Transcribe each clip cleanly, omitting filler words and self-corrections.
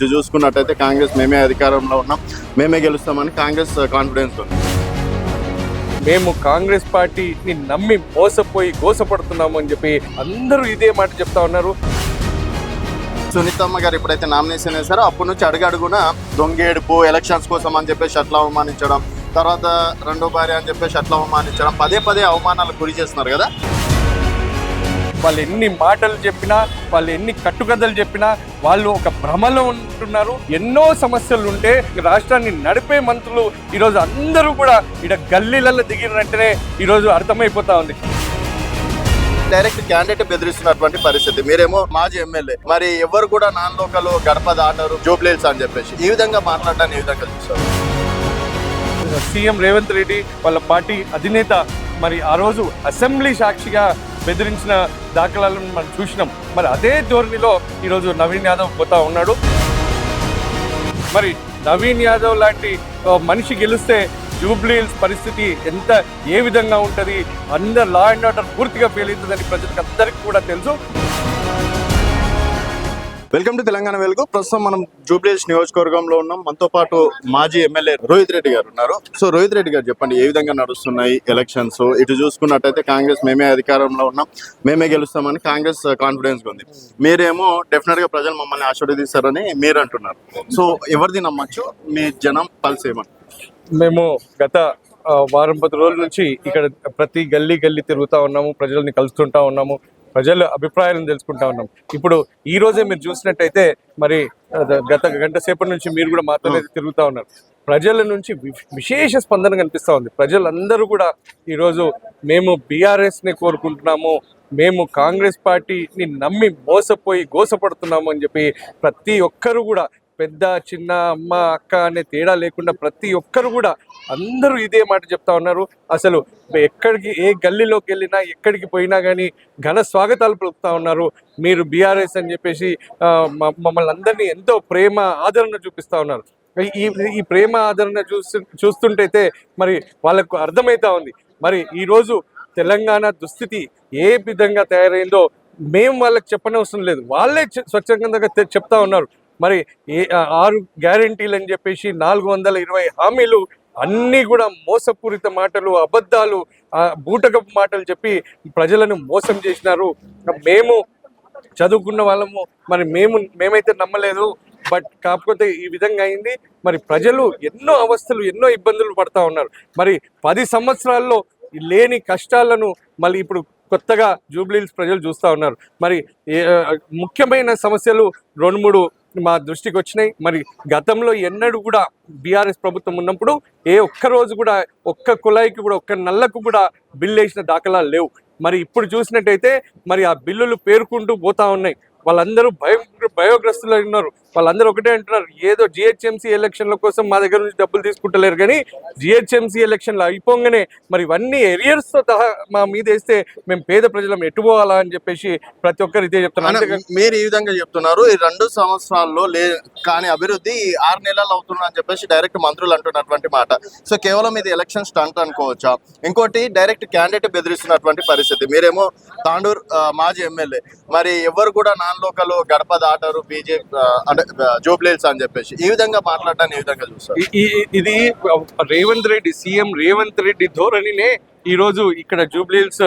చూసుకున్నట్టయితే కాంగ్రెస్ మేమే అధికారంలో ఉన్నాం, మేమే గెలుస్తామని కాంగ్రెస్ కాన్ఫిడెన్స్ ఉంది. మేము కాంగ్రెస్ పార్టీని నమ్మి మోసపోయి గోసపడుతున్నాము అని చెప్పి అందరూ ఇదే మాట చెప్తా ఉన్నారు. సునీతమ్మ గారు ఎప్పుడైతే నామినేషన్ వేశారో అప్పటి నుంచి అడుగడుగున దొంగేడుపు ఎలక్షన్స్ కోసం అని చెప్పేసి అట్లా అవమానించడం, తర్వాత రెండో భార్య అని చెప్పేసి అట్లా అవమానించడం, పదే పదే అవమానాలకు గురి చేస్తున్నారు కదా. వాళ్ళు ఎన్ని మాటలు చెప్పినా, వాళ్ళు ఎన్ని కట్టుకథలు చెప్పినా వాళ్ళు ఒక భ్రమలో ఉంటున్నారు. ఎన్నో సమస్యలు ఉంటే రాష్ట్రాన్ని నడిపే మంత్రులు ఈరోజు అందరూ కూడా ఇక్కడ గల్లీలలో దిగినట్టునే ఈరోజు అర్థమైపోతా ఉంది. డైరెక్ట్ క్యాండిడేట్ బెదిరిస్తున్నటువంటి పరిస్థితి. మీరేమో మాజీ ఎమ్మెల్యే, మరి ఎవరు కూడా నాన్ లోకల్ గడప దాటరు జూబ్లీహిల్స్ అని చెప్పేసి ఈ విధంగా మాట్లాడడాన్ని ఏ విధంగా చూస్తారు? సీఎం రేవంత్ రెడ్డి వాళ్ళ పార్టీ అధినేత మరి ఆ రోజు అసెంబ్లీ సాక్షిగా బెదిరించిన దాఖలాలను మనం చూసినాం. మరి అదే ధోరణిలో ఈరోజు నవీన్ యాదవ్ పోతా ఉన్నాడు. మరి నవీన్ యాదవ్ లాంటి మనిషి గెలిస్తే జూబ్లీహిల్స్ పరిస్థితి ఏ విధంగా ఉంటుంది, అందరు లా అండ్ ఆర్డర్ పూర్తిగా ఫెయిల్ అవుతుందని ప్రజలకు అందరికీ కూడా తెలుసు. వెల్కమ్ టు తెలంగాణ వెలుగు. ప్రస్తుతం మనం జూబ్లీహిల్స్ నియోజకవర్గంలో ఉన్నాం. మనతో పాటు మాజీ ఎమ్మెల్యే రోహిత్ రెడ్డి గారు ఉన్నారు. సో రోహిత్ రెడ్డి గారు చెప్పండి, ఏ విధంగా నడుస్తున్నాయి ఎలక్షన్స్? ఇటు చూసుకున్నట్టయితే కాంగ్రెస్ మేమే అధికారంలో ఉన్నాం, మేమే గెలుస్తామని కాంగ్రెస్ కాన్ఫిడెన్స్ ఉంది. మీరేమో డెఫినెట్ గా ప్రజలు మమ్మల్ని ఆశీర్వదిస్తారని మీరు అంటున్నారు. సో ఎవరిది నమ్మచ్చు? మీ జనం పల్స్ ఏమని? మేము గత వారం 10 రోజుల నుంచి ఇక్కడ ప్రతి గల్లీ తిరుగుతూ ఉన్నాము, ప్రజల్ని కలుస్తుంటా ఉన్నాము, ప్రజల అభిప్రాయాలను తెలుసుకుంటా ఉన్నాం. ఇప్పుడు ఈ రోజే మీరు చూసినట్టయితే మరి గత గంట సేపటి నుంచి మీరు కూడా మాత్రమే తిరుగుతూ ఉన్నారు. ప్రజల నుంచి విశేష స్పందన కనిపిస్తూ ఉంది. ప్రజలందరూ కూడా ఈరోజు మేము బీఆర్ఎస్ని కోరుకుంటున్నాము, మేము కాంగ్రెస్ పార్టీని నమ్మి మోసపోయి గోసపడుతున్నాము అని చెప్పి ప్రతి ఒక్కరు కూడా, పెద్ద చిన్న అమ్మ అక్క అనే తేడా లేకుండా ప్రతి ఒక్కరు కూడా అందరూ ఇదే మాట చెప్తా ఉన్నారు. అసలు ఎక్కడికి, ఏ గల్లీలోకి వెళ్ళినా, ఎక్కడికి పోయినా కానీ ఘన స్వాగతాలు పలుకుతా ఉన్నారు. మీరు బీఆర్ఎస్ అని చెప్పేసి మమ్మల్ని అందరినీ ఎంతో ప్రేమ ఆదరణ చూపిస్తూ ఉన్నారు. ఈ ప్రేమ ఆదరణ చూస్తుంటైతే మరి వాళ్ళకు అర్థమవుతా ఉంది. మరి ఈరోజు తెలంగాణ దుస్థితి ఏ విధంగా తయారైందో మేము వాళ్ళకి చెప్పనవసరం లేదు, వాళ్ళే స్వచ్ఛందంగా చెప్తా ఉన్నారు. మరి 6 గ్యారంటీలు అని చెప్పేసి 420 హామీలు అన్నీ కూడా మోసపూరిత మాటలు, అబద్ధాలు, బూటకపు మాటలు చెప్పి ప్రజలను మోసం చేసినారు. మేము చదువుకున్న వాళ్ళము, మరి మేమైతే నమ్మలేదు. బట్ కాకపోతే ఈ విధంగా అయింది. మరి ప్రజలు ఎన్నో అవస్థలు, ఎన్నో ఇబ్బందులు పడతా ఉన్నారు. మరి 10 సంవత్సరాల్లో లేని కష్టాలను మళ్ళీ ఇప్పుడు కొత్తగా జూబ్లీహిల్స్ ప్రజలు చూస్తూ ఉన్నారు. మరి ముఖ్యమైన సమస్యలు 2-3 మా దృష్టికి వచ్చినాయి. మరి గతంలో ఎన్నడూ కూడా బీఆర్ఎస్ ప్రభుత్వం ఉన్నప్పుడు ఏ ఒక్క రోజు కూడా ఒక్క కుళాయికి కూడా, ఒక్క నల్లకు కూడా బిల్లు వేసిన దాఖలాలు లేవు. మరి ఇప్పుడు చూసినట్టయితే మరి ఆ బిల్లులు పేరుకుంటూ పోతా ఉన్నాయి. వాళ్ళందరూ భయోగ్రస్తులు ఉన్నారు. వాళ్ళందరూ ఒకటే అంటున్నారు, ఏదో జిహెచ్ఎంసీ ఎలక్షన్ల కోసం మా దగ్గర నుంచి డబ్బులు తీసుకుంటలేరు, కానీ జిహెచ్ఎంసీ ఎలక్షన్లు అయిపోగానే మరి ఇవన్నీ ఎరియర్స్తో మా మీద వేస్తే మేము పేద ప్రజలం ఎట్టుపోవాలా అని చెప్పేసి ప్రతి ఒక్కరు ఇదే చెప్తున్నారు. మీరు ఈ విధంగా చెప్తున్నారు, ఈ 2 సంవత్సరాల్లో కానీ అభివృద్ధి 6 నెలలు అవుతుంది అని చెప్పేసి డైరెక్ట్ మంత్రులు అంటున్నటువంటి మాట. సో కేవలం ఇది ఎలక్షన్ స్టంట్ అనుకోవచ్చా? ఇంకోటి డైరెక్ట్ క్యాండిడేట్ బెదిరిస్తున్నటువంటి పరిస్థితి. మీరేమో తాండూరు మాజీ ఎమ్మెల్యే, మరి ఎవరు కూడా నాన్ లోకల్ గడప దాటరు బీజేపీ అంటే జూబ్లీహిల్స్ అని చెప్పేసి ఈ విధంగా మాట్లాడడాన్ని ఏ విధంగా చూస్తారు? ఇది సీఎం రేవంత్ రెడ్డి ధోరణినే ఈరోజు ఇక్కడ జూబ్లీహిల్స్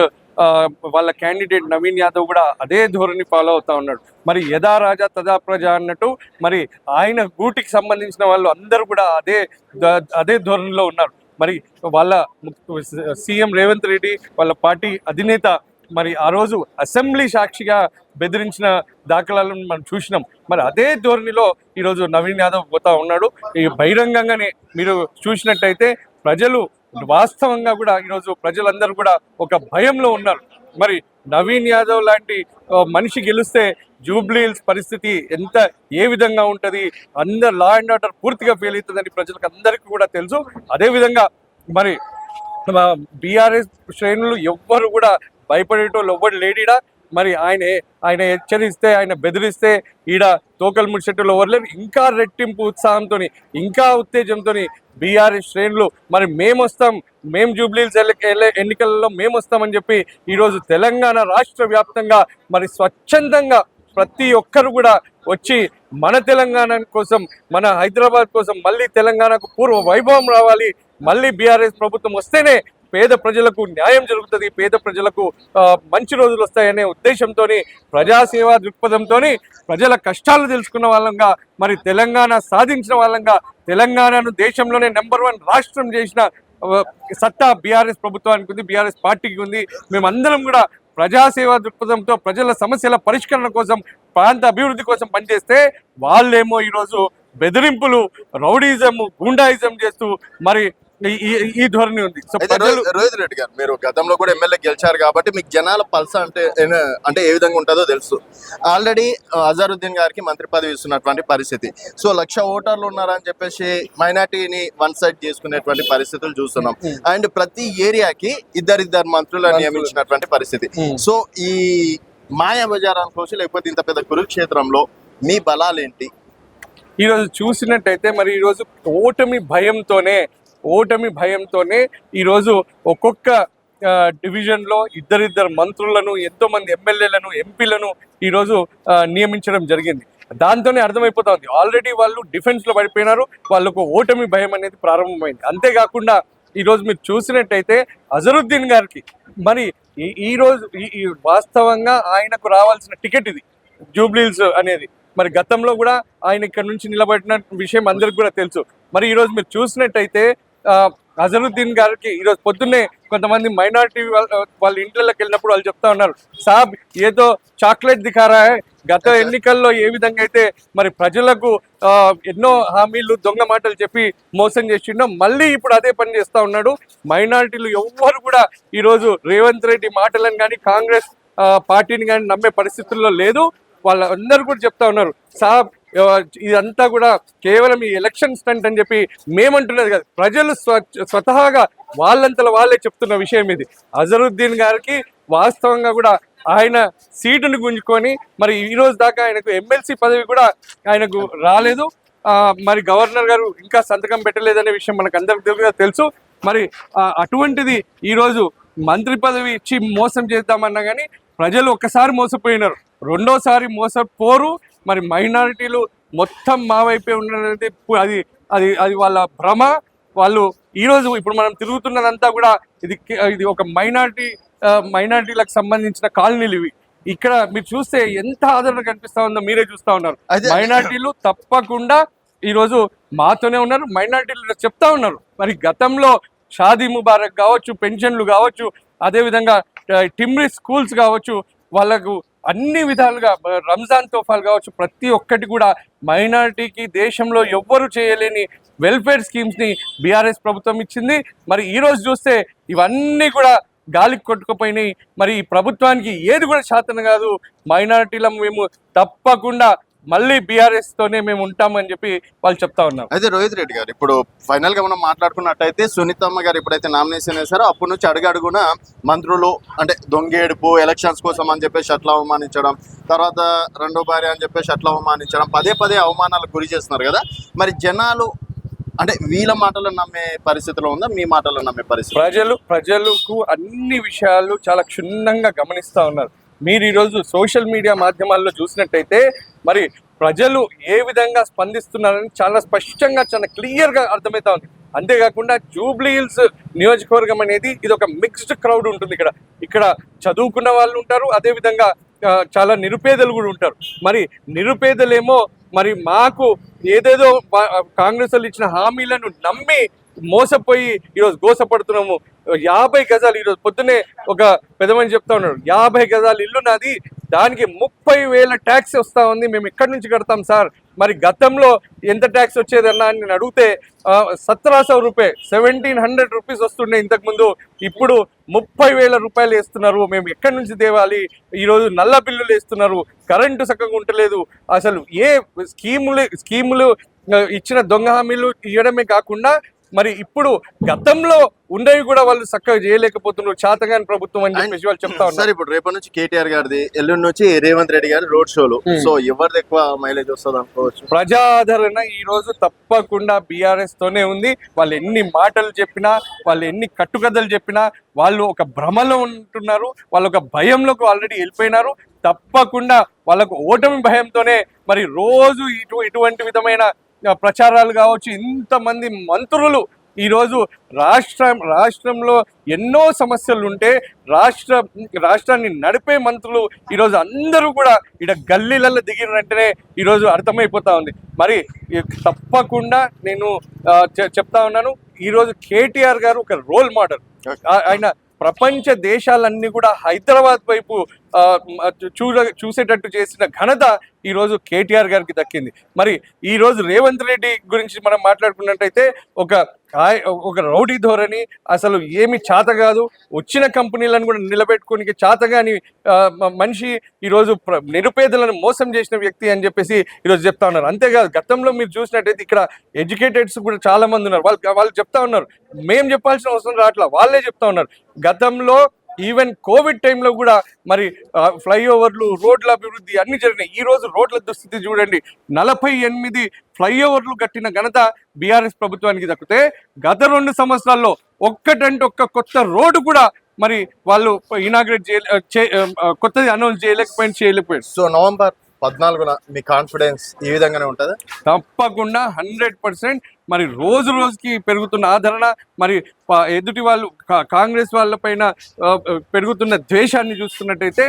వాళ్ళ క్యాండిడేట్ నవీన్ యాదవ్ కూడా అదే ధోరణి ఫాలో అవుతా ఉన్నాడు. మరి యథా రాజా తదా ప్రజ అన్నట్టు మరి ఆయన గూటికి సంబంధించిన వాళ్ళు అందరూ కూడా అదే ధోరణిలో ఉన్నారు. మరి వాళ్ళ సీఎం రేవంత్ రెడ్డి వాళ్ళ పార్టీ అధినేత మరి ఆ రోజు అసెంబ్లీ సాక్షిగా బెదిరించిన దాఖలాలను మనం చూసినాం. మరి అదే ధోరణిలో ఈరోజు నవీన్ యాదవ్ పోతా ఉన్నాడు. ఈ బహిరంగంగానే మీరు చూసినట్టయితే ప్రజలు వాస్తవంగా కూడా ఈరోజు ప్రజలందరూ కూడా ఒక భయంలో ఉన్నారు. మరి నవీన్ యాదవ్ లాంటి మనిషి గెలిస్తే జూబ్లీహిల్స్ పరిస్థితి ఏ విధంగా ఉంటుంది, అందరు లా అండ్ ఆర్డర్ పూర్తిగా ఫెయిల్ అవుతుందని ప్రజలకు అందరికీ కూడా తెలుసు. అదేవిధంగా మరి బీఆర్ఎస్ శ్రేణులు ఎవ్వరు కూడా భయపడేటోళ్ళు ఎవ్వరు లేడీడా. మరి ఆయన హెచ్చరిస్తే, ఆయన బెదిరిస్తే ఈడ తోకలు ముడిచెట్టులు ఎవరు లేరు. ఇంకా రెట్టింపు ఉత్సాహంతో, ఇంకా ఉత్తేజంతో బీఆర్ఎస్ శ్రేణులు మరి మేము జూబ్లీహిల్స్ ఎన్నికలలో మేము వస్తామని చెప్పి ఈరోజు తెలంగాణ రాష్ట్ర వ్యాప్తంగా మరి స్వచ్ఛందంగా ప్రతి ఒక్కరు కూడా వచ్చి మన తెలంగాణ కోసం, మన హైదరాబాద్ కోసం మళ్ళీ తెలంగాణకు పూర్వ వైభవం రావాలి, మళ్ళీ బీఆర్ఎస్ ప్రభుత్వం వస్తేనే పేద ప్రజలకు న్యాయం జరుగుతుంది, పేద ప్రజలకు మంచి రోజులు వస్తాయనే ఉద్దేశంతో, ప్రజాసేవా దృక్పథంతో, ప్రజల కష్టాలు తెలుసుకున్న వాళ్ళంగా, మరి తెలంగాణ సాధించిన వాళ్ళంగా, తెలంగాణను దేశంలోనే నెంబర్ 1 రాష్ట్రం చేసిన సత్తా బీఆర్ఎస్ ప్రభుత్వానికి ఉంది, బీఆర్ఎస్ పార్టీకి ఉంది. మేమందరం కూడా ప్రజాసేవా దృక్పథంతో ప్రజల సమస్యల పరిష్కరణ కోసం, ప్రాంత అభివృద్ధి కోసం పనిచేస్తే వాళ్ళేమో ఈరోజు బెదిరింపులు, రౌడీజం, గూండాయిజం చేస్తూ మరి ఈ ధోరణి ఉంది. సో రోహిత్ రెడ్డి గారు, మీరు గతంలో కూడా ఎమ్మెల్యే గెలిచారు కాబట్టి మీకు జనాల పల్స అంటే ఏ విధంగా ఉంటుందో తెలుసు. ఆల్రెడీ అజరుద్దీన్ గారికి మంత్రి పదవి ఇస్తున్నటువంటి పరిస్థితి. సో 1,00,000 ఓటర్లు ఉన్నారని చెప్పేసి మైనార్టీని వన్ సైడ్ చేసుకునేటువంటి పరిస్థితులు చూస్తున్నాం. అండ్ ప్రతి ఏరియాకి ఇద్దరిద్దరు మంత్రులను నియమించినటువంటి పరిస్థితి. సో ఈ మాయా బజార్ అనుకోవచ్చు, లేకపోతే ఇంత పెద్ద కురుక్షేత్రంలో మీ బలాలేంటి? ఈరోజు చూసినట్టయితే మరి ఈరోజు ఓటమి భయంతోనే ఈరోజు ఒక్కొక్క డివిజన్లో ఇద్దరిద్దరు మంత్రులను, ఎంతో మంది ఎమ్మెల్యేలను, ఎంపీలను ఈరోజు నియమించడం జరిగింది. దాంతోనే అర్థమైపోతా ఉంది ఆల్రెడీ వాళ్ళు డిఫెన్స్లో పడిపోయినారు, వాళ్ళకు ఓటమి భయం అనేది ప్రారంభమైంది. అంతేకాకుండా ఈరోజు మీరు చూసినట్టయితే అజరుద్దీన్ గారికి మరి ఈరోజు వాస్తవంగా ఆయనకు రావాల్సిన టికెట్ ఇది జూబ్లీహిల్స్ అనేది. మరి గతంలో కూడా ఆయన ఇక్కడ నుంచి నిలబడిన విషయం అందరికి కూడా తెలుసు. మరి ఈరోజు మీరు చూసినట్టయితే అజరుద్దీన్ గారికి ఈరోజు పొద్దున్నే కొంతమంది మైనారిటీ వాళ్ళ ఇంట్లోకి వెళ్ళినప్పుడు వాళ్ళు చెప్తా ఉన్నారు, సాబ్ ఏదో చాక్లెట్ దిఖారా హై, గత ఎన్నికల్లో ఏ విధంగా అయితే మరి ప్రజలకు ఎన్నో హామీలు, దొంగ మాటలు చెప్పి మోసం చేసిండో మళ్ళీ ఇప్పుడు అదే పని చేస్తా ఉన్నాడు. మైనారిటీలు ఎవ్వరు కూడా ఈరోజు రేవంత్ రెడ్డి మాటలను కానీ, కాంగ్రెస్ పార్టీని కానీ నమ్మే పరిస్థితుల్లో లేదు. వాళ్ళందరూ కూడా చెప్తా ఉన్నారు, సాబ్ ఇదంతా కూడా కేవలం ఈ ఎలక్షన్ స్టంట్ అని చెప్పి మేమంటున్నది కాదు, ప్రజలు స్వతహాగా వాళ్ళంతలో వాళ్ళే చెప్తున్న విషయం ఇది. అజరుద్దీన్ గారికి వాస్తవంగా కూడా ఆయన సీటును గుంజుకొని మరి ఈ రోజు దాకా ఆయనకు ఎమ్మెల్సీ పదవి కూడా ఆయనకు రాలేదు. మరి గవర్నర్ గారు ఇంకా సంతకం పెట్టలేదనే విషయం మనకు అందరికీ తెలుసు. మరి అటువంటిది ఈరోజు మంత్రి పదవి ఇచ్చి మోసం చేద్దామన్నా కానీ ప్రజలు ఒక్కసారి మోసపోయినారు, రెండోసారి మోసపోరు. మరి మైనారిటీలు మొత్తం మా వైపే ఉన్నది అది అది అది వాళ్ళ భ్రమ. వాళ్ళు ఈరోజు ఇప్పుడు మనం తిరుగుతున్నదంతా కూడా ఇది ఒక మైనారిటీలకు సంబంధించిన కాలనీలు ఇవి. ఇక్కడ మీరు చూస్తే ఎంత ఆదరణ కనిపిస్తా ఉందో మీరే చూస్తా ఉన్నారు. మైనారిటీలు తప్పకుండా ఈరోజు మాతోనే ఉన్నారు, మైనారిటీలు చెప్తా ఉన్నారు. మరి గతంలో షాదీ ముబారక్ కావచ్చు, పెన్షన్లు కావచ్చు, అదేవిధంగా టిమ్రీ స్కూల్స్ కావచ్చు, వాళ్ళకు అన్ని విధాలుగా రంజాన్ తోఫాలు కావచ్చు, ప్రతి ఒక్కటి కూడా మైనారిటీకి దేశంలో ఎవ్వరు చేయలేని వెల్ఫేర్ స్కీమ్స్ని బీఆర్ఎస్ ప్రభుత్వం ఇచ్చింది. మరి ఈరోజు చూస్తే ఇవన్నీ కూడా గాలికి కొట్టుకుపోయినాయి. మరి ఈ ప్రభుత్వానికి ఏది కూడా శాతం కాదు. మైనారిటీలను మేము తప్పకుండా మళ్ళీ బీఆర్ఎస్ తోనే మేము ఉంటామని చెప్పి వాళ్ళు చెప్తా ఉన్నారు. అయితే రోహిత్ రెడ్డి గారు, ఇప్పుడు ఫైనల్ గా మనం మాట్లాడుకున్నట్టయితే సునీతమ్మ గారు ఎప్పుడైతే నామినేషన్ వేశారో అప్పటి నుంచి అడుగడుగున మంత్రులు అంటే దొంగేడుపు, ఎలక్షన్స్ కోసం అని చెప్పేసి అట్లా అవమానించడం, తర్వాత రెండో భార్య అని చెప్పేసి అట్లా అవమానించడం, పదే అవమానాలకు గురి చేస్తున్నారు కదా. మరి జనాలు అంటే వీళ్ళ మాటలను నమ్మే పరిస్థితిలో ఉందా, మీ మాటలను నమ్మే పరిస్థితి? ప్రజలకు అన్ని విషయాలు చాలా క్షుణ్ణంగా గమనిస్తూ ఉన్నారు. మీరు ఈరోజు సోషల్ మీడియా మాధ్యమాల్లో చూసినట్టయితే మరి ప్రజలు ఏ విధంగా స్పందిస్తున్నారని చాలా స్పష్టంగా, చాలా క్లియర్గా అర్థమవుతా ఉంది. అంతేకాకుండా జూబ్లీహిల్స్ నియోజకవర్గం అనేది ఇది ఒక మిక్స్డ్ క్రౌడ్ ఉంటుంది. ఇక్కడ చదువుకున్న వాళ్ళు ఉంటారు, అదేవిధంగా చాలా నిరుపేదలు కూడా ఉంటారు. మరి నిరుపేదలేమో మరి మాకు ఏదేదో కాంగ్రెస్ వాళ్ళు ఇచ్చిన హామీలను నమ్మి మోసపోయి ఈరోజు గోసపడుతున్నాము. 50 గజాలు ఈరోజు పొద్దునే ఒక పెద్దమని చెప్తా ఉన్నాడు, 50 గజాలు ఇల్లు నాది, దానికి 30,000 ట్యాక్స్ వస్తూ ఉంది, మేము ఎక్కడి నుంచి కడతాం సార్? మరి గతంలో ఎంత ట్యాక్స్ వచ్చేదన్నా అని నేను అడిగితే 1700 రూపాయలు, 1700 రూపీస్ వస్తుండే ఇంతకుముందు, ఇప్పుడు 30,000 రూపాయలు వేస్తున్నారు. మేము ఎక్కడి నుంచి తేవాలి? ఈరోజు నల్ల బిల్లులు వేస్తున్నారు, కరెంటు చక్కగా ఉండలేదు. అసలు ఏ స్కీములు ఇచ్చిన దొంగ హామీలు ఇవ్వడమే కాకుండా మరి ఇప్పుడు గతంలో ఉండేవి కూడా వాళ్ళు చక్కగా చేయలేకపోతున్నారు, చాతగాని ప్రభుత్వం అని చెప్పేసి వాళ్ళు చెప్తా ఉన్నారు. ఇప్పుడు రేపటి నుంచి కేటీఆర్ గారిది, ఎల్లుండి నుంచి రేవంత్ రెడ్డి గారి రోడ్ షోలు, సో ఎవరిది ఎక్కువ మైలేజ్ వస్తుంది అనుకోవచ్చు? ప్రజాదరణ ఈ రోజు తప్పకుండా బీఆర్ఎస్ తోనే ఉంది. వాళ్ళు ఎన్ని మాటలు చెప్పినా, వాళ్ళు ఎన్ని కట్టుకథలు చెప్పినా వాళ్ళు ఒక భ్రమలో ఉంటున్నారు, వాళ్ళు ఒక భయంలోకి ఆల్రెడీ వెళ్ళిపోయినారు. తప్పకుండా వాళ్ళకు ఓటమి భయంతోనే మరి రోజు ఇటువంటి విధమైన ప్రచారాలు కావచ్చు, ఇంతమంది మంత్రులు ఈరోజు రాష్ట్రంలో ఎన్నో సమస్యలు ఉంటే రాష్ట్రాన్ని నడిపే మంత్రులు ఈరోజు అందరూ కూడా ఇక్కడ గల్లీలలో దిగిన వెంటనే ఈరోజు అర్థమైపోతా ఉంది. మరి తప్పకుండా నేను చెప్తా ఉన్నాను, ఈరోజు కేటీఆర్ గారు ఒక రోల్ మోడల్. ఆయన ప్రపంచ దేశాలన్నీ కూడా హైదరాబాద్ వైపు చూసేటట్టు చేసిన ఘనత ఈరోజు కేటీఆర్ గారికి దక్కింది. మరి ఈరోజు రేవంత్ రెడ్డి గురించి మనం మాట్లాడుకున్నట్టయితే ఒక రౌడీ ధోరణి, అసలు ఏమి చేత కాదు, వచ్చిన కంపెనీలను కూడా నిలబెట్టుకోనికి చేతగాని మనిషి ఈరోజు నిరుపేదలను మోసం చేసిన వ్యక్తి అని చెప్పేసి ఈరోజు చెప్తా ఉన్నారు. అంతేకాదు, గతంలో మీరు చూసినట్టయితే ఇక్కడ ఎడ్యుకేటెడ్స్ కూడా చాలా మంది ఉన్నారు. వాళ్ళు చెప్తా ఉన్నారు, మేము చెప్పాల్సిన అవసరం రావట్లా, వాళ్ళే చెప్తా ఉన్నారు. గతంలో ఈవెన్ కోవిడ్ టైంలో కూడా మరి ఫ్లైఓవర్లు, రోడ్ల అభివృద్ధి అన్ని జరిగినాయి. ఈ రోజు రోడ్ల దుస్థితి చూడండి, 48 ఫ్లైఓవర్లు కట్టిన ఘనత బీఆర్ఎస్ ప్రభుత్వానికి దక్కితే గత 2 సంవత్సరాల్లో ఒక్క కొత్త రోడ్డు కూడా మరి వాళ్ళు ఇనాగ్రేట్ కొత్తది అనౌన్స్ చేయలేకపోయారు. సో November 14న మీ కాన్ఫిడెన్స్ ఈ విధంగానే ఉంటుంది? తప్పకుండా 100%. మరి రోజుకి పెరుగుతున్న ఆదరణ, మరి ఎదుటి వాళ్ళు కాంగ్రెస్ వాళ్ళపైన పెరుగుతున్న ద్వేషాన్ని చూస్తున్నట్టయితే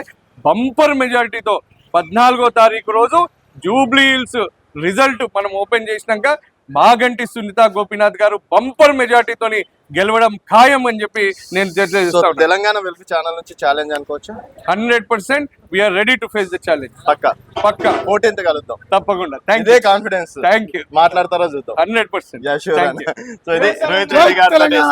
బంపర్ మెజారిటీతో 14వ తారీఖు రోజు జూబ్లీ హిల్స్ రిజల్ట్ మనం ఓపెన్ చేసినాక మాగంటి సునీత గోపీనాథ్ గారు బంపర్ మెజారిటీతోని గెలవడం ఖాయం అని చెప్పి నేను తెలంగాణ వెల్ఫ్ ఛానల్ నుంచి ఛాలెంజ్ అనుకోవచ్చు. 100% we are ready to face the challenge. పక్కా 14th కలుద్దాం తప్పకుండా. ఇదే కాన్ఫిడెన్స్. Thank you. మాట్లాడతారా చూద్దాం. 100%. సో ఇది రోహిత్ రెడ్డి గారు.